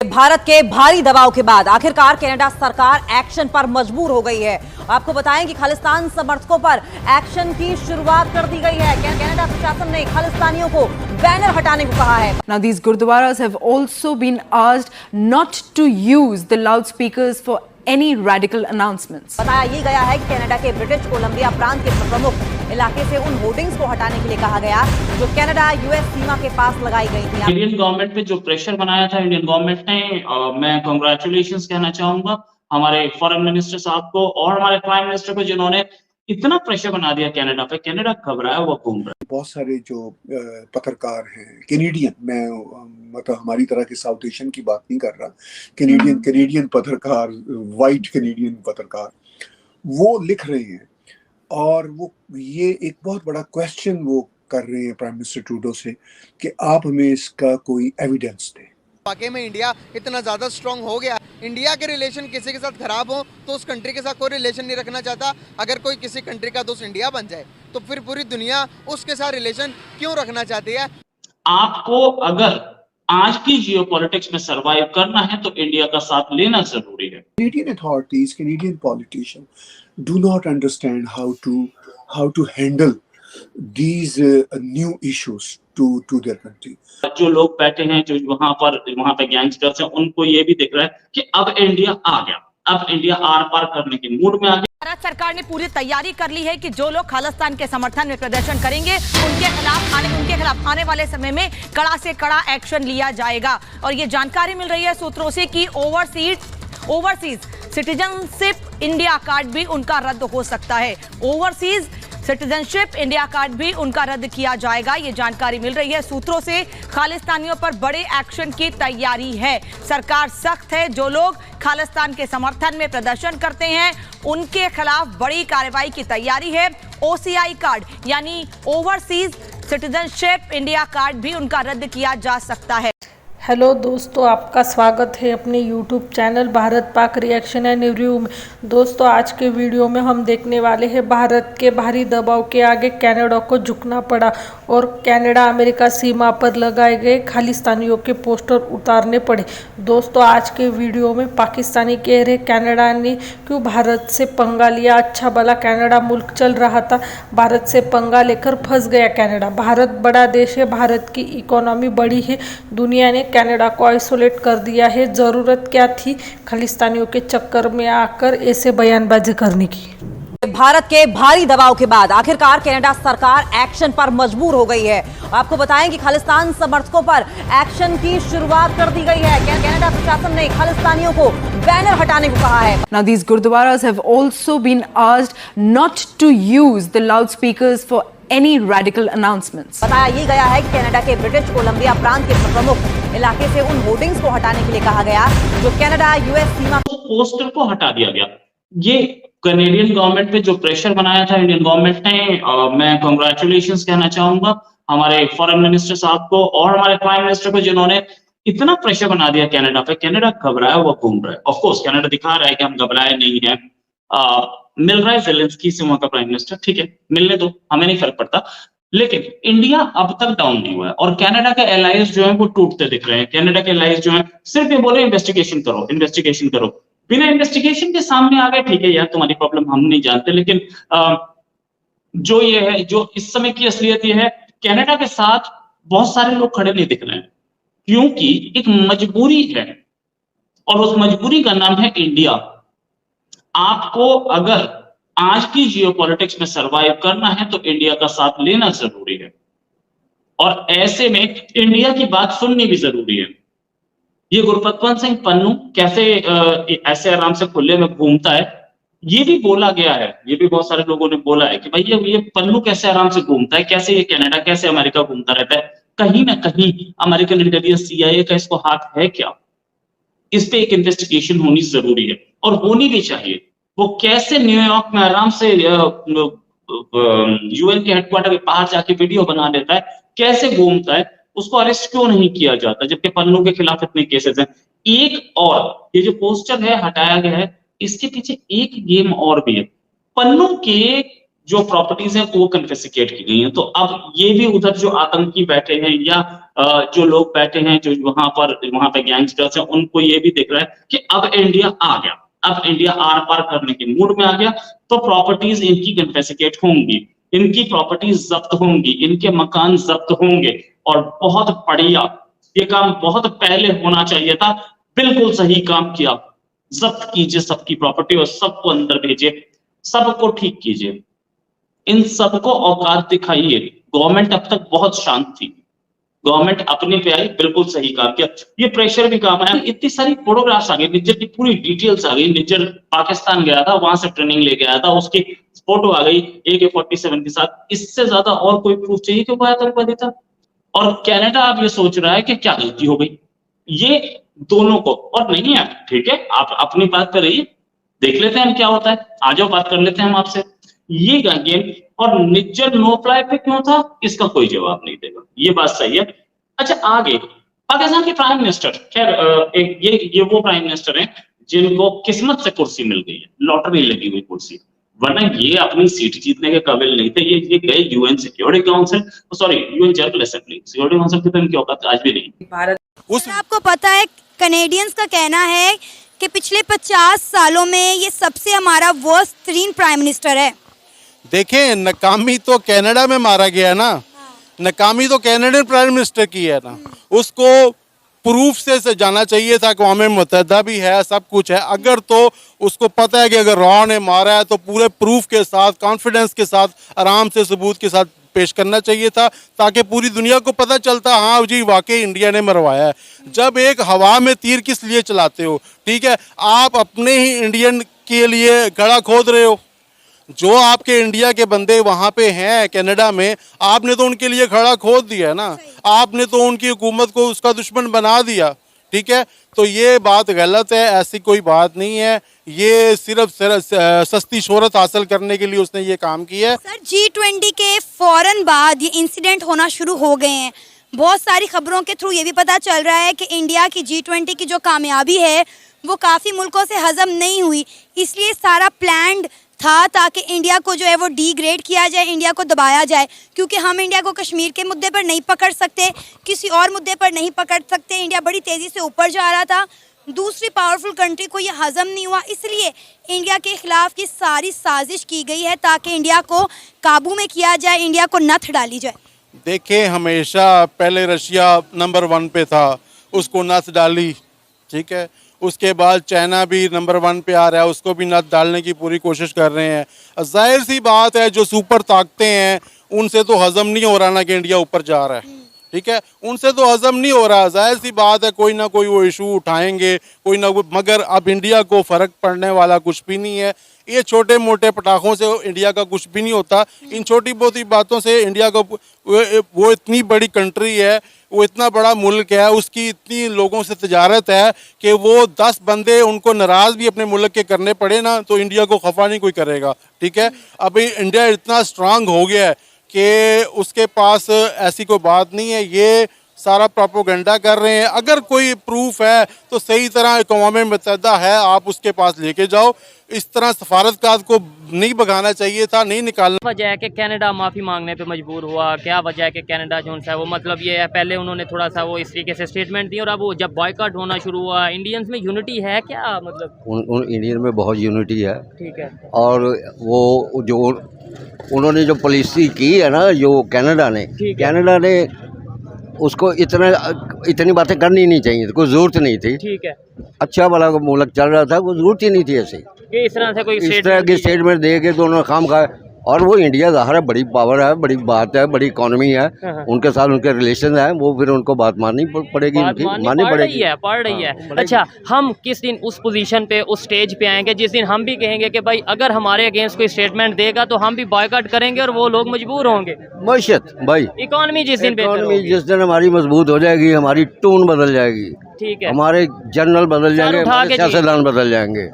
भारत के भारी दबाव के बाद आखिरकार कनाडा सरकार एक्शन पर मजबूर हो गई है। आपको बताएं कि खालिस्तान समर्थकों पर एक्शन की शुरुआत कर दी गई है। कनाडा प्रशासन ने खालिस्तानियों को बैनर हटाने को कहा है। Now these gurdwaras have also been asked not to use the loudspeakers for any radical announcements. बताया ये गया है कि कनाडा के ब्रिटिश कोलंबिया प्रांत के प्रमुख इलाके से उन होर्डिंग्स को हटाने के लिए कहा गया जो कनाडा यूएस सीमा के पास लगाई गई थी। इंडियन गवर्नमेंट पे जो प्रेशर बनाया था इंडियन गवर्नमेंट ने, मैं कांग्रेचुलेशंस कहना चाहूंगा हमारे फॉरेन मिनिस्टर साहब को और हमारे प्राइम मिनिस्टर को, जिन्होंने इतना प्रेशर बना दिया कनाडा पे। कनाडा घबराया हुआ घूम रहा है। बहुत सारे जो पत्रकार हैं कैनेडियन, मैं मतलब हमारी तरह के साउथ एशियन की बात नहीं कर रहा, कैनेडियन पत्रकार, वाइट कैनेडियन पत्रकार, वो लिख रहे हैं और वो ये एक बहुत बड़ा क्वेश्चन वो कर रहे हैं प्राइम मिनिस्टर ट्रूडो से कि आप हमें इसका कोई एविडेंस दें। वाकई में इंडिया इतना ज़्यादा स्ट्रांग हो गया, इंडिया के रिलेशन किसी के साथ खराब हो तो उस कंट्री के साथ कोई रिलेशन नहीं रखना चाहता। अगर कोई किसी कंट्री का दोस्त इंडिया बन जाए तो फिर पूरी दुनिया उसके साथ रिलेशन क्यों रखना चाहती है। आपको अगर आज की जियोपॉलिटिक्स में सरवाइव करना है तो इंडिया का साथ लेना जरूरी है। Canadian authorities, Canadian politicians do not understand how to handle these new issues to their country. जो लोग बैठे हैं, जो वहां पे गैंगस्टर्स हैं, उनको ये भी दिख रहा है कि अब इंडिया आ गया, अब इंडिया आर पार करने के मूड में आ गया। भारत सरकार ने पूरी तैयारी कर ली है कि जो लोग खालिस्तान के समर्थन में प्रदर्शन करेंगे उनके खिलाफ आने वाले समय में कड़ा से कड़ा एक्शन लिया जाएगा। और ये जानकारी मिल रही है सूत्रों से कि ओवरसीज सिटीजनशिप इंडिया कार्ड भी उनका रद्द हो सकता है। ओवरसीज सिटीजनशिप इंडिया कार्ड भी उनका रद्द किया जाएगा। ये जानकारी मिल रही है सूत्रों से। खालिस्तानियों पर बड़े एक्शन की तैयारी है। सरकार सख्त है। जो लोग खालिस्तान के समर्थन में प्रदर्शन करते हैं उनके खिलाफ बड़ी कार्रवाई की तैयारी है। ओसीआई कार्ड यानी ओवरसीज सिटीजनशिप इंडिया कार्ड भी उनका रद्द किया जा सकता है। हेलो दोस्तों, आपका स्वागत है अपने YouTube channel Bharat Pak reaction and review में। दोस्तों, आज के वीडियो में हम देखने वाले हैं भारत के भारी दबाव के आगे कनाडा को झुकना पड़ा और कनाडा अमेरिका सीमा पर लगाए गए खालिस्तानियों के पोस्टर उतारने पड़े। दोस्तों, आज के वीडियो में पाकिस्तानी कह रहे कनाडा ने क्यों भारत से पंगा लिया। अच्छा भला कनाडा मुल्क चल रहा था, भारत से पंगा लेकर फंस गया कनाडा। भारत बड़ा देश है, भारत की इकोनॉमी बड़ी है, दुनिया ने कनाडा को आइसोलेट कर दिया है। ज़रूरत क्या थी खालिस्तानियों के चक्कर में आकर ऐसे बयानबाजी करने की। भारत के भारी दबाव के बाद आखिरकार कनाडा सरकार एक्शन पर मजबूर हो गई है। आपको बताएं कि खालिस्तान समर्थकों पर एक्शन की शुरुआत कर दी गई है। कनाडा प्रशासन ने खालिस्तानियों को बैनर हटाने को कहा है। Now these gurdwaras have also been asked not to use the loudspeakers for any radical announcements. बताया ये गया है कि कनाडा के ब्रिटिश कोलंबिया प्रांत के प्रमुख इलाके से उन होर्डिंग्स को हटाने के लिए कहा गया जो कनाडा यूएस सीमा पोस्टर को हटा दिया गया। ये कैनेडियन गवर्नमेंट पे जो प्रेशर बनाया था इंडियन गवर्नमेंट ने, मैं कांग्रेचुलेशंस कहना चाहूंगा हमारे फॉरेन मिनिस्टर साहब को और हमारे प्राइम मिनिस्टर को, जिन्होंने इतना प्रेशर बना दिया कनाडा पे। कनाडा घबराया हुआ घूम रहा है। ऑफ कोर्स कनाडा दिखा रहा है कि हम घबराए नहीं है। मिल रहा है ज़ेलेंस्की से वहां का प्राइम मिनिस्टर, ठीक है, मिलने दो, हमें नहीं फर्क पड़ता। लेकिन इंडिया अब तक डाउन नहीं हुआ है और कनाडा के एलाइज जो है वो टूटते दिख रहे हैं। कनाडा के एलाइज जो है सिर्फ ये बोले इन्वेस्टिगेशन करो। बिना इन्वेस्टिगेशन के सामने आ गए, ठीक है यार, तुम्हारी प्रॉब्लम हम नहीं जानते। लेकिन जो ये है, जो इस समय की असलियत ये है, कनाडा के साथ बहुत सारे लोग खड़े नहीं दिख रहे हैं क्योंकि एक मजबूरी है और उस मजबूरी का नाम है इंडिया। आपको अगर आज की जियोपॉलिटिक्स में सरवाइव करना है तो इंडिया का साथ लेना जरूरी है और ऐसे में इंडिया की बात सुननी भी जरूरी है। ये गुरपतवंत सिंह पन्नू कैसे ऐसे आराम से खुले में घूमता है, ये भी बोला गया है, ये भी बहुत सारे लोगों ने बोला है कि भाई ये पन्नू कैसे आराम से घूमता है, कैसे ये कनाडा, कैसे अमेरिका घूमता रहता है। कहीं ना कहीं अमेरिकन इंटेलिजेंस सीआईए का इसको हाथ है क्या? इस पे एक इन्वेस्टिगेशन होनी जरूरी है और होनी भी चाहिए। वो कैसे न्यूयॉर्क में आराम से यूएन के हेडक्वार्टर के बाहर जाके वीडियो बना लेता है, कैसे घूमता है, उसको अरेस्ट क्यों नहीं किया जाता जबकि पन्नू के खिलाफ इतने केसेस हैं। एक और ये जो पोस्टर है हटाया गया है, इसके पीछे एक गेम और भी है। पन्नू के जो प्रॉपर्टीज हैं वो कन्फिस्केट की गई हैं। तो अब ये भी उधर जो आतंकी बैठे हैं या जो लोग बैठे हैं जो वहां पे गैंगस्टर्स हैं, उनको ये भी दिख रहा है कि अब इंडिया आ गया, अब इंडिया आर पार करने के मूड में आ गया, तो प्रॉपर्टीज इनकी कन्फिस्केट होंगी, इनकी प्रॉपर्टीज जब्त होंगी, इनके मकान जब्त होंगे। और बहुत बढ़िया, ये काम बहुत पहले होना चाहिए था, बिल्कुल सही काम किया। जब्त कीजिए सबकी प्रॉपर्टी और सबको अंदर भेजिए, सबको ठीक कीजिए, इन सबको औकात दिखाइए। गवर्नमेंट अब तक बहुत शांत थी, गवर्नमेंट अपने पे आई, बिल्कुल सही काम किया। ये प्रेशर भी काम है, इतनी सारी फोटोग्राफ्स आ गई, निज्जर की पूरी डिटेल्स आ गई। निज्जर पाकिस्तान गया था, वहां से ट्रेनिंग लेके आया था, उसकी फोटो आ गई AK-47 के साथ। इससे ज्यादा और कोई प्रूफ चाहिए कि वो आतंकवादी था? और कनाडा अब ये सोच रहा है कि क्या गलती हो गई, ये दोनों को। और नहीं है, ठीक है, आप अपनी बात पे रहिए, देख लेते हैं क्या होता है, आ जाओ बात कर लेते हैं हम आपसे। ये गेम। और निज्जर नो फ्लाई पे क्यों था, इसका कोई जवाब नहीं देगा, ये बात सही है। अच्छा, आगे पाकिस्तान के प्राइम मिनिस्टर, खैर ये वो प्राइम मिनिस्टर हैं जिनको किस्मत से कुर्सी मिल गई है, लॉटरी लगी हुई कुर्सी, वरना ये अपनी सीट जीतने के काबिल नहीं थे। ये गए UN security council, sorry UN general assembly, security council की तो इनकी औकात आज भी नहीं। आपको पता है कनेडियंस का कहना है कि पिछले 50 सालों में ये सबसे हमारा वर्स्ट तरीन प्राइम मिनिस्टर है। देखें, नाकामी तो कनाडा में मारा गया ना, नाकामी तो कनाडियन प्राइम मिनिस्टर की है ना, उसको प्रूफ से जाना चाहिए था। अक़वाम मुत्तहिदा भी है, सब कुछ है, अगर तो उसको पता है कि अगर रॉ ने मारा है तो पूरे प्रूफ के साथ, कॉन्फिडेंस के साथ, आराम से सबूत के साथ पेश करना चाहिए था, ताकि पूरी दुनिया को पता चलता हाँ जी वाकई इंडिया ने मरवाया है। जब एक हवा में तीर किस लिए चलाते हो, ठीक है, आप अपने ही इंडियन के लिए गड़ा खोद रहे हो। जो आपके इंडिया के बंदे वहाँ पे हैं कनाडा में, आपने तो उनके लिए खड़ा खोद दिया है ना, आपने तो उनकी हुकूमत को उसका दुश्मन बना दिया, ठीक है। तो ये बात गलत है, ऐसी कोई बात नहीं है, ये सिर्फ सस्ती शोहरत हासिल करने के लिए उसने ये काम किया है। सर, G20 के फौरन बाद ये इंसिडेंट होना शुरू हो गए हैं। बहुत सारी खबरों के थ्रू ये भी पता चल रहा है कि इंडिया की G20 की जो कामयाबी है वो काफ़ी मुल्कों से हजम नहीं हुई, इसलिए सारा प्लान्ड था ताकि इंडिया को जो है वो डिग्रेड किया जाए, इंडिया को दबाया जाए, क्योंकि हम इंडिया को कश्मीर के मुद्दे पर नहीं पकड़ सकते, किसी और मुद्दे पर नहीं पकड़ सकते। इंडिया बड़ी तेज़ी से ऊपर जा रहा था, दूसरी पावरफुल कंट्री को ये हजम नहीं हुआ, इसलिए इंडिया के खिलाफ की सारी साजिश की गई है ताकि इंडिया को काबू में किया जाए, इंडिया को नथ डाली जाए। देखिए, हमेशा पहले रशिया नंबर 1 पे था, उसको नथ डाली, ठीक है, उसके बाद चाइना भी नंबर 1 पे आ रहा है, उसको भी नथ डालने की पूरी कोशिश कर रहे हैं। जाहिर सी बात है, जो सुपर ताकतें हैं उनसे तो हजम नहीं हो रहा ना कि इंडिया ऊपर जा रहा है, ठीक है, उनसे तो हजम नहीं हो रहा। जाहिर सी बात है, कोई ना कोई वो इशू उठाएंगे, कोई ना कोई, मगर अब इंडिया को फ़र्क पड़ने वाला कुछ भी नहीं है। ये छोटे मोटे पटाखों से इंडिया का कुछ भी नहीं होता, इन छोटी बहुत बातों से इंडिया को, वो इतनी बड़ी कंट्री है, वो इतना बड़ा मुल्क है, उसकी इतनी लोगों से तजारत है कि वो 10 बंदे उनको नाराज़ भी अपने मुल्क के करने पड़े ना तो इंडिया को खफा नहीं कोई करेगा, ठीक है। अभी इंडिया इतना स्ट्रांग हो गया है कि उसके पास ऐसी कोई बात नहीं है, ये सारा प्रोपोगंडा कर रहे हैं। अगर कोई प्रूफ है तो सही तरह अक़वाम मुत्तहिदा है, आप उसके पास लेके जाओ। इस तरह सफारतकार को नहीं भगाना चाहिए था, नहीं निकालना। वजह है कि कनाडा माफ़ी मांगने पे मजबूर हुआ, क्या वजह है कि कनाडा जो है वो, मतलब ये है, पहले उन्होंने थोड़ा सा वो इस तरीके से स्टेटमेंट दी और अब वो जब बॉयकॉट होना शुरू हुआ, इंडियंस में यूनिटी है क्या, मतलब उन इंडियन में बहुत यूनिटी है, ठीक है। और वो जो उन्होंने जो पॉलिसी की है ना, जो कनाडा ने उसको इतनी बातें करनी नहीं चाहिए, कोई ज़रूरत नहीं थी, ठीक है। अच्छा भला मुल्क चल रहा था, कोई ज़रूरत ही नहीं थी ऐसे इस तरह से कोई इस तरह की स्टेटमेंट दे के दोनों काम का। और वो इंडिया ज़ाहिर है बड़ी पावर है, बड़ी बात है, बड़ी इकोनॉमी है, उनके साथ उनके रिलेशन है, वो फिर उनको बात माननी पड़ेगी, माननी पड़ रही है। अच्छा, हम किस दिन उस पोजीशन पे, उस स्टेज पे आएंगे जिस दिन हम भी कहेंगे कि भाई अगर हमारे अगेंस्ट कोई स्टेटमेंट देगा तो हम भी बॉयकॉट करेंगे और वो लोग मजबूर होंगे। मैशत भाई, इकोनॉमी जिस दिन हमारी मजबूत हो जाएगी, हमारी टून बदल जाएगी, ठीक है, हमारे जनरल बदल जाएंगे, सियासतदान बदल जाएंगे।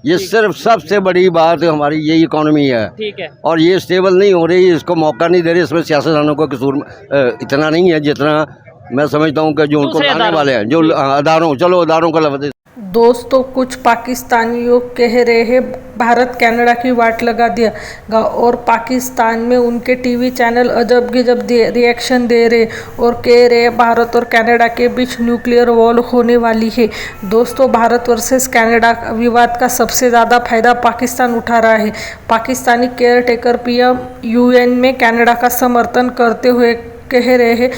ये सिर्फ सबसे बड़ी बात हमारी यही इकोनॉमी है, ठीक है, और ये स्टेबल नहीं हो रही, इसको मौका नहीं दे रही। इसमें सियासतदानों का कसूर इतना नहीं है जितना मैं समझता हूँ कि जो उनको लाने वाले हैं, जो अदारों, चलो अदारों का लफ्ज़। दोस्तों, कुछ पाकिस्तानियों कह रहे हैं भारत कनाडा की वाट लगा दिया और पाकिस्तान में उनके टीवी चैनल अजब गजब रिएक्शन दे रहे और कह रहे भारत और कनाडा के बीच न्यूक्लियर वॉर होने वाली है। दोस्तों, भारत वर्सेस कनाडा विवाद का सबसे ज़्यादा फायदा पाकिस्तान उठा रहा है। पाकिस्तानी केयरटेकर पीएम यूएन में कनाडा का समर्थन करते हुए कह रहे हैं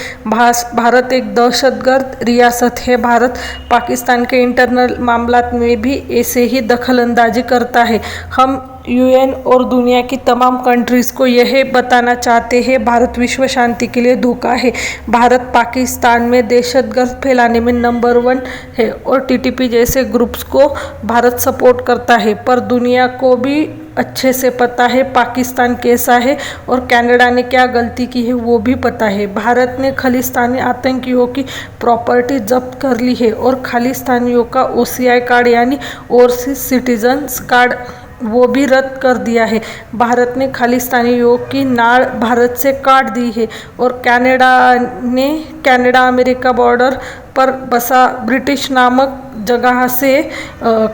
भारत एक दहशतगर्द रियासत है। भारत पाकिस्तान के इंटरनल मामलात में भी ऐसे ही दखलंदाजी करता है। हम यूएन और दुनिया की तमाम कंट्रीज़ को यह बताना चाहते हैं भारत विश्व शांति के लिए धोखा है। भारत पाकिस्तान में दहशतगर्द फैलाने में नंबर 1 है और टीटीपी जैसे ग्रुप्स को भारत सपोर्ट करता है। पर दुनिया को भी अच्छे से पता है पाकिस्तान कैसा है और कनाडा ने क्या गलती की है वो भी पता है। भारत ने खालिस्तानी आतंकियों की प्रॉपर्टी जब्त कर ली है और खालिस्तानियों का OCI कार्ड यानी ओवरसीज सिटीजन्स कार्ड वो भी रद्द कर दिया है। भारत ने खालिस्तानियों की नाड़ भारत से काट दी है और कनाडा अमेरिका बॉर्डर पर बसा ब्रिटिश नामक जगह से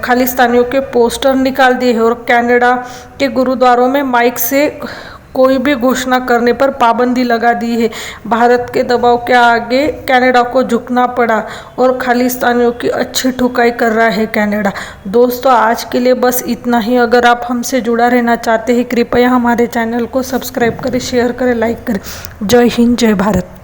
खालिस्तानियों के पोस्टर निकाल दिए हैं और कनाडा के गुरुद्वारों में माइक से कोई भी घोषणा करने पर पाबंदी लगा दी है। भारत के दबाव के आगे कनाडा को झुकना पड़ा और खालिस्तानियों की अच्छी ठुकाई कर रहा है कनाडा। दोस्तों, आज के लिए बस इतना ही। अगर आप हमसे जुड़ा रहना चाहते हैं कृपया हमारे चैनल को सब्सक्राइब करें, शेयर करें, लाइक करें। जय हिंद, जय भारत।